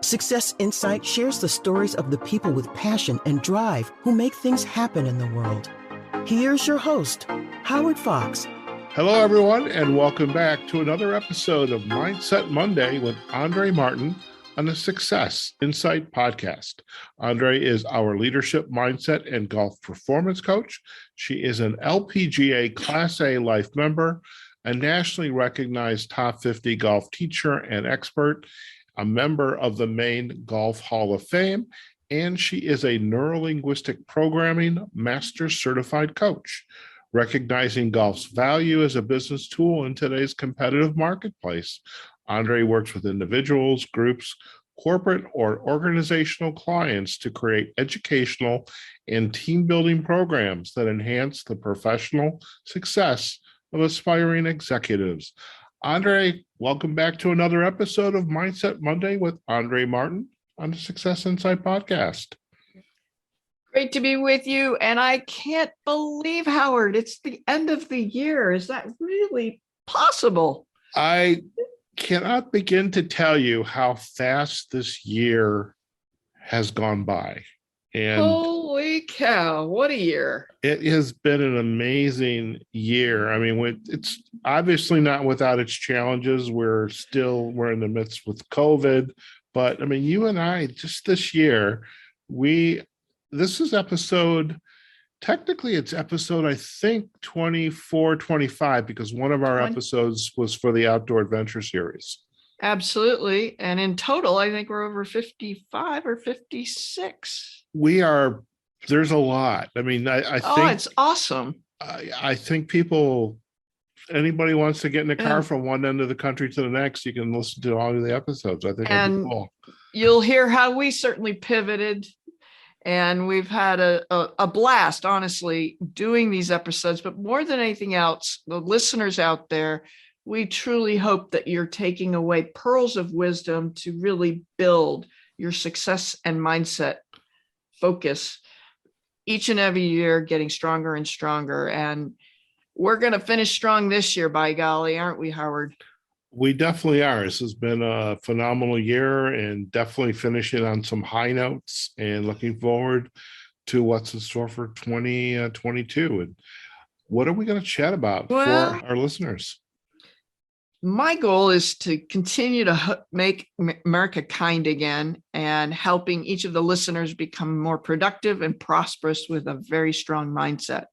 Success Insight shares the stories of the people with passion and drive who make things happen in the world. Here's your host, Howard Fox. Hello, everyone, and welcome back to another episode of Mindset Monday with Andree Martin on the Success Insight podcast. Andree is our leadership mindset and golf performance coach. She is an LPGA Class A life member, a nationally recognized top 50 golf teacher and expert, a member of the Maine Golf Hall of Fame, and she is a Neurolinguistic programming master certified coach. Recognizing golf's value as a business tool in today's competitive marketplace, Andree works with individuals, groups, corporate, or organizational clients to create educational and team-building programs that enhance the professional success of aspiring executives. Andree, welcome back to another episode of Mindset Monday with Andree Martin on the Success Insight podcast. Great to be with you. And I can't believe, Howard, it's the end of the year. Is that really possible? I cannot begin to tell you how fast this year has gone by. And holy cow, what a year. It has been an amazing year. I mean, it's obviously not without its challenges. We're in the midst with COVID, but I mean, you and I, just this year, this is technically it's episode, I think 24, 25, because one of our episodes was for the Outdoor Adventure series. Absolutely. And in total, I think we're over 55 or 56. There's a lot. I mean, I think it's awesome. I think anybody wants to get in the car from one end of the country to the next, you can listen to all of the episodes. I think that'd be cool. You'll hear how we certainly pivoted, and we've had a blast, honestly, doing these episodes. But more than anything else, the listeners out there, we truly hope that you're taking away pearls of wisdom to really build your success and mindset focus each and every year, getting stronger and stronger. And we're going to finish strong this year, by golly, aren't we, Howard? We definitely are. This has been a phenomenal year and definitely finishing on some high notes and looking forward to what's in store for 2022. And what are we going to chat about for our listeners? My goal is to continue to make America kind again and helping each of the listeners become more productive and prosperous with a very strong mindset.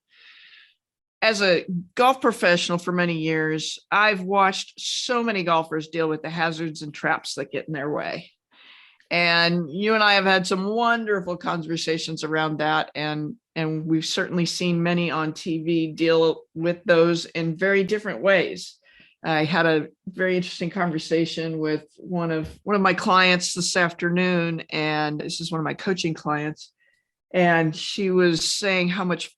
As a golf professional for many years, I've watched so many golfers deal with the hazards and traps that get in their way. And you and I have had some wonderful conversations around that. And we've certainly seen many on TV deal with those in very different ways. I had a very interesting conversation with one of my clients this afternoon, and this is one of my coaching clients. And she was saying how much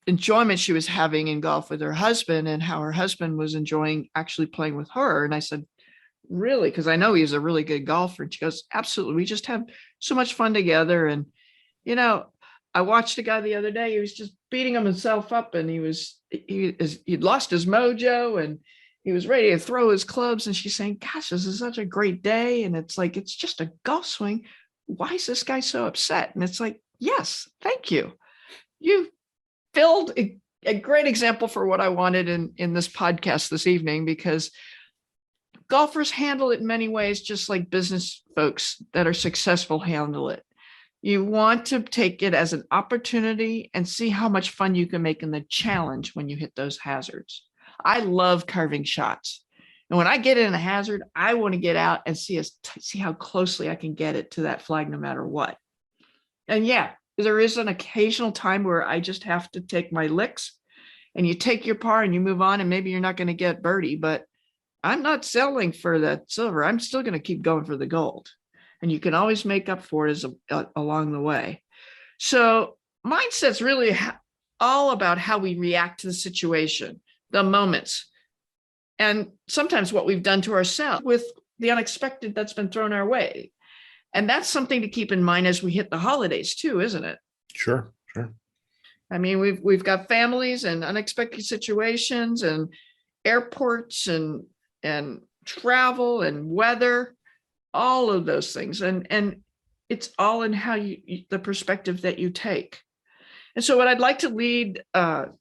enjoyment she was having in golf with her husband and how her husband was enjoying actually playing with her. And I said, really? Because I know he's a really good golfer. And she goes, absolutely. We just have so much fun together. And, I watched a guy the other day, he was just beating himself up, and he'd lost his mojo, and he was ready to throw his clubs. And she's saying, gosh, this is such a great day. And it's like, it's just a golf swing. Why is this guy so upset? And it's like, yes, thank you. You filled a great example for what I wanted in this podcast this evening, because golfers handle it in many ways, just like business folks that are successful handle it. You want to take it as an opportunity and see how much fun you can make in the challenge when you hit those hazards. I love carving shots. And when I get in a hazard, I want to get out and see how closely I can get it to that flag, no matter what. And yeah, there is an occasional time where I just have to take my licks, and you take your par and you move on, and maybe you're not going to get birdie, but I'm not settling for that silver. I'm still going to keep going for the gold. And you can always make up for it along the way. So mindset's really all about how we react to the situation, the moments, and sometimes what we've done to ourselves with the unexpected that's been thrown our way. And that's something to keep in mind as we hit the holidays too, isn't it? Sure. I mean, we've got families and unexpected situations and airports and travel and weather. all of those things. And it's all in how the perspective that you take. And so what I'd like to lead the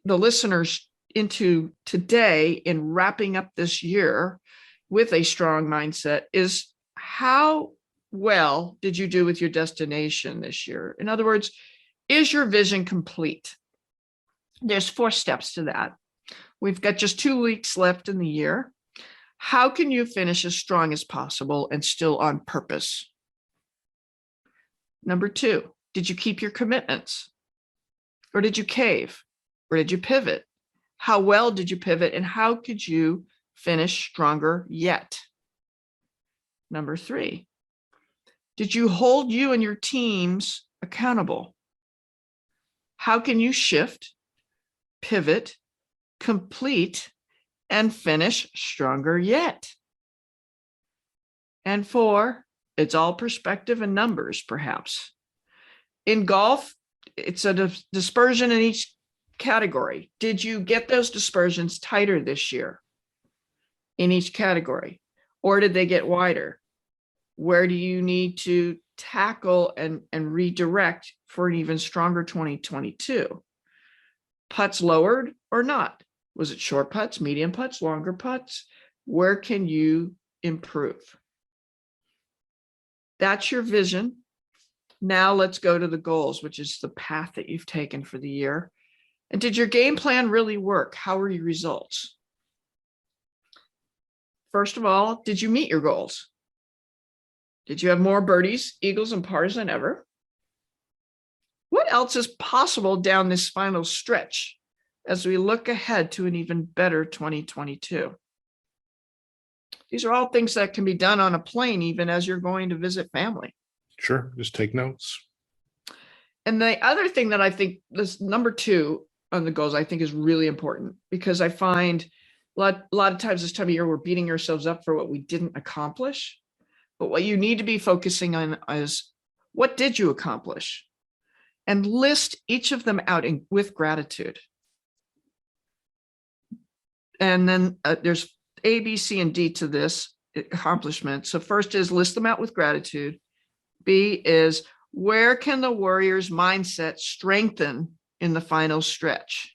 listeners into today in wrapping up this year with a strong mindset is, how well did you do with your destination this year? In other words, is your vision complete? There's 4 steps to that. We've got just 2 weeks left in the year. How can you finish as strong as possible and still on purpose? Number 2, did you keep your commitments? Or did you cave? Or did you pivot? How well did you pivot? And how could you finish stronger yet? Number 3, did you hold you and your teams accountable? How can you shift, pivot, complete, and finish stronger yet? And 4, it's all perspective and numbers, perhaps. In golf, it's a dispersion in each category. Did you get those dispersions tighter this year in each category? Or did they get wider? Where do you need to tackle and redirect for an even stronger 2022? Putts lowered or not? Was it short putts, medium putts, longer putts? Where can you improve? That's your vision. Now let's go to the goals, which is the path that you've taken for the year. And did your game plan really work? How were your results? First of all, did you meet your goals? Did you have more birdies, eagles, and pars than ever? What else is possible down this final stretch as we look ahead to an even better 2022? These are all things that can be done on a plane, even as you're going to visit family. Sure. Just take notes. And the other thing that I think, this number 2 on the goals, I think is really important, because I find a lot of times this time of year, we're beating ourselves up for what we didn't accomplish. But what you need to be focusing on is, what did you accomplish? And list each of them out with gratitude. And then there's A, B, C, and D to this accomplishment. So first is list them out with gratitude. B is, where can the warrior's mindset strengthen in the final stretch?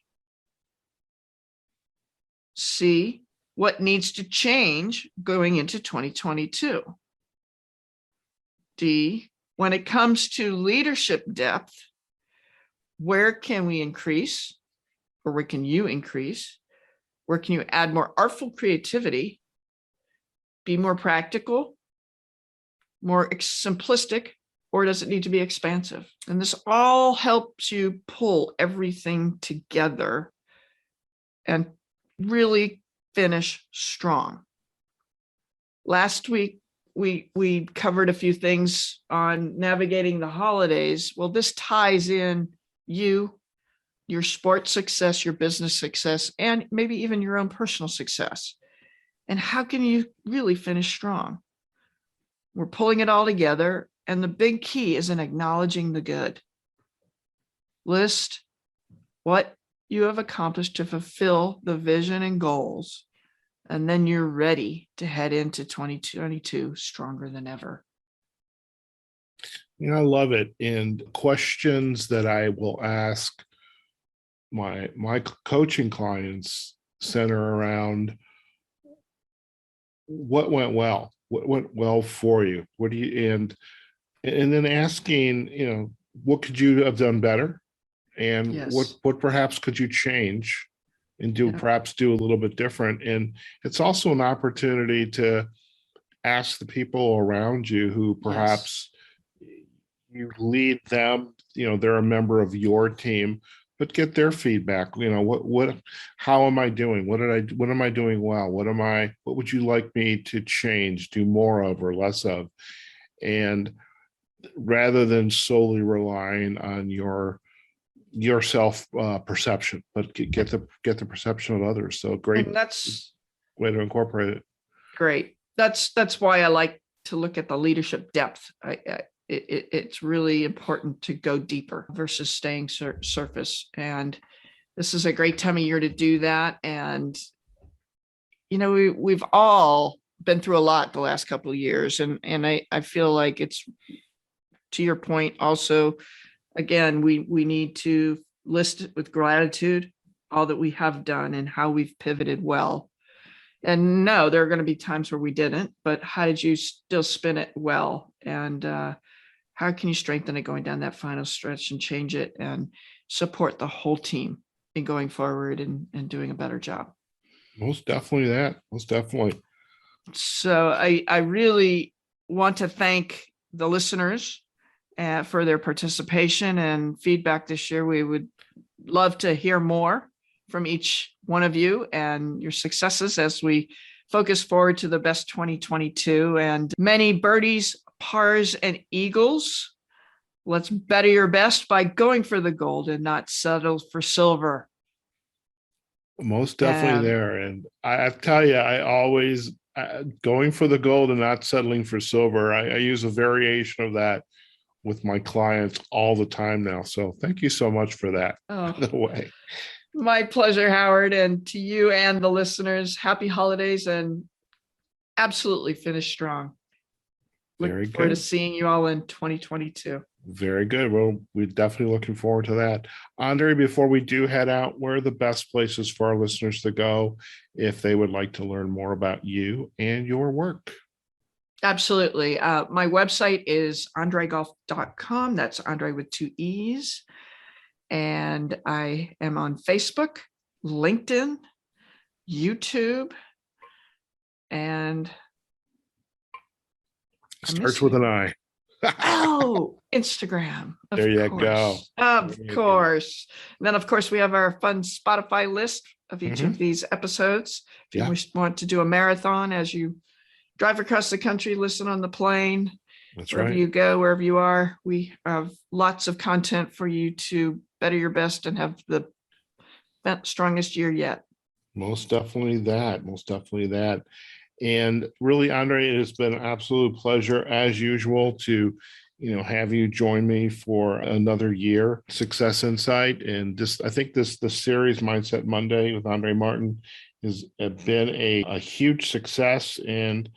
C, what needs to change going into 2022? D, when it comes to leadership depth, where can we increase, or where can you increase? Where can you add more artful creativity, be more practical, more simplistic, or does it need to be expansive? And this all helps you pull everything together and really finish strong. Last week, we covered a few things on navigating the holidays. Well, this ties in you, your sports success, your business success, and maybe even your own personal success. And how can you really finish strong? We're pulling it all together. And the big key is in acknowledging the good. List what you have accomplished to fulfill the vision and goals. And then you're ready to head into 2022 stronger than ever. I love it. And questions that I will ask my coaching clients center around what went well, what went well for you, what do you, and then asking, what could you have done better, and Yes. what perhaps could you change and perhaps do a little bit different. And it's also an opportunity to ask the people around you who perhaps you lead them, they're a member of your team, but get their feedback. How am I doing? What am I doing well? What would you like me to change, do more of or less of? And rather than solely relying on your self perception, but get the perception of others. So great. And that's way to incorporate it. Great. That's why I like to look at the leadership depth. It's really important to go deeper versus staying surface. And this is a great time of year to do that. And we've all been through a lot the last couple of years. And I feel like it's, to your point also, again, we need to list with gratitude all that we have done and how we've pivoted well. And no, there are going to be times where we didn't, but how did you still spin it well? And how can you strengthen it going down that final stretch and change it and support the whole team in going forward and doing a better job? Most definitely that. Most definitely. So I really want to thank the listeners for their participation and feedback this year. We would love to hear more from each one of you and your successes as we focus forward to the best 2022 and many birdies, pars, and eagles. Let's better your best by going for the gold and not settle for silver. Most definitely there. And I tell you, I always going for the gold and not settling for silver. I use a variation of that with my clients all the time now. So thank you so much for that. Oh, by the way. My pleasure, Howard. And to you and the listeners, happy holidays and absolutely finish strong. Looking forward to seeing you all in 2022. Very good. Well, we're definitely looking forward to that. Andree, before we do head out, where are the best places for our listeners to go if they would like to learn more about you and your work? Absolutely. My website is andreegolf.com. That's Andree with 2 E's. And I am on Facebook, LinkedIn, YouTube, and starts with an I. Instagram. There you go. Of course. And then, of course, we have our fun Spotify list of each of these episodes. If you want to do a marathon as you drive across the country, listen on the plane, wherever you go, wherever you are, we have lots of content for you to better your best and have the strongest year yet. Most definitely that. Most definitely that. And really, Andree, it has been an absolute pleasure, as usual, to have you join me for another year, Success Insight. And I think the series Mindset Monday with Andree Martin has been a huge success, and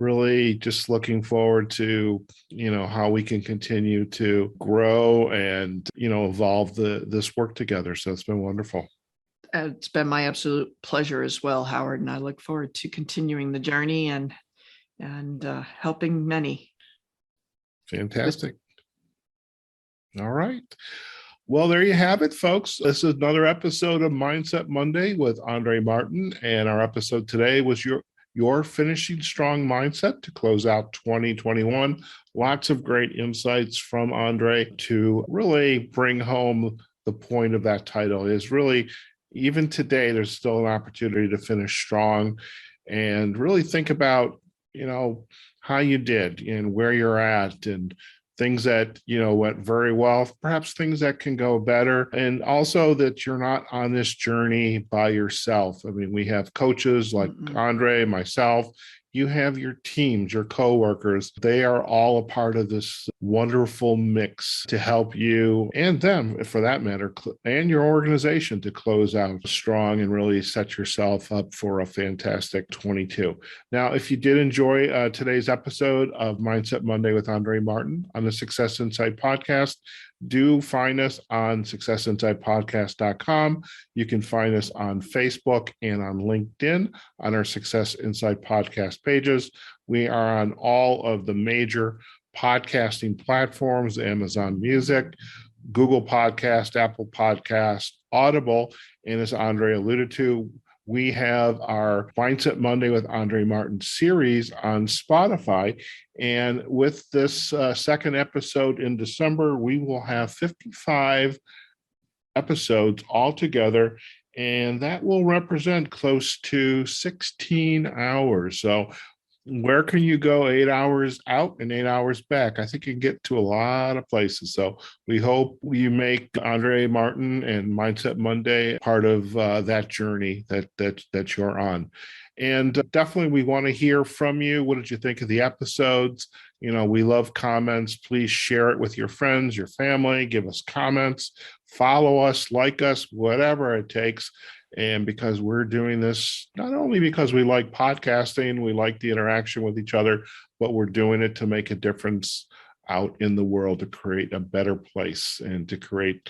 really just looking forward to how we can continue to grow and evolve this work together. So it's been wonderful. It's been my absolute pleasure as well, Howard, and I look forward to continuing the journey and helping many. Fantastic. All right. Well, there you have it, folks. This is another episode of Mindset Monday with Andree Martin, and our episode today was your finishing strong mindset to close out 2021. Lots of great insights from Andree to really bring home the point of that title. Is really, even today, there's still an opportunity to finish strong and really think about, how you did and where you're at and things that, went very well, perhaps things that can go better. And also that you're not on this journey by yourself. I mean, we have coaches like Andree, myself. You have your teams, your coworkers. They are all a part of this wonderful mix to help you and them, for that matter, and your organization to close out strong and really set yourself up for a fantastic 22. Now, if you did enjoy today's episode of Mindset Monday with Andree Martin on the Success Insight podcast, do find us on successinsightpodcast.com. You can find us on Facebook and on LinkedIn on our Success Insight podcast pages. We are on all of the major podcasting platforms, Amazon Music, Google Podcast, Apple Podcast, Audible, and as Andree alluded to, we have our Mindset Monday with Andree Martin series on Spotify. And with this second episode in December, we will have 55 episodes altogether, and that will represent close to 16 hours. So where can you go 8 hours out and 8 hours back? I think you can get to a lot of places. So we hope you make Andree Martin and Mindset Monday part of that journey that you're on. And definitely we want to hear from you. What did you think of the episodes? We love comments. Please share it with your friends, your family, give us comments, follow us, like us, whatever it takes. And because we're doing this, not only because we like podcasting, we like the interaction with each other, but we're doing it to make a difference out in the world, to create a better place and to create,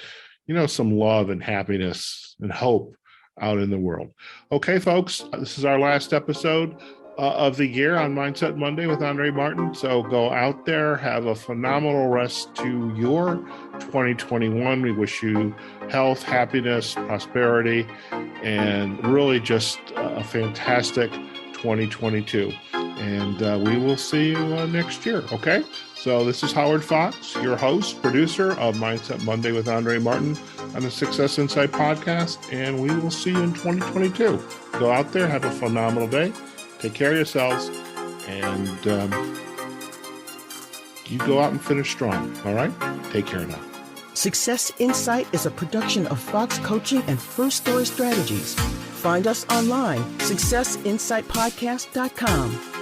some love and happiness and hope out in the world. Okay, folks, this is our last episode of the year on Mindset Monday with Andree Martin. So go out there, have a phenomenal rest to your 2021. We wish you health, happiness, prosperity, and really just a fantastic 2022. And we will see you next year. Okay. So this is Howard Fox, your host, producer of Mindset Monday with Andree Martin on the Success Insight podcast. And we will see you in 2022. Go out there, have a phenomenal day. Take care of yourselves, and you go out and finish strong. All right? Take care now. Success Insight is a production of Fox Coaching and First Story Strategies. Find us online, successinsightpodcast.com.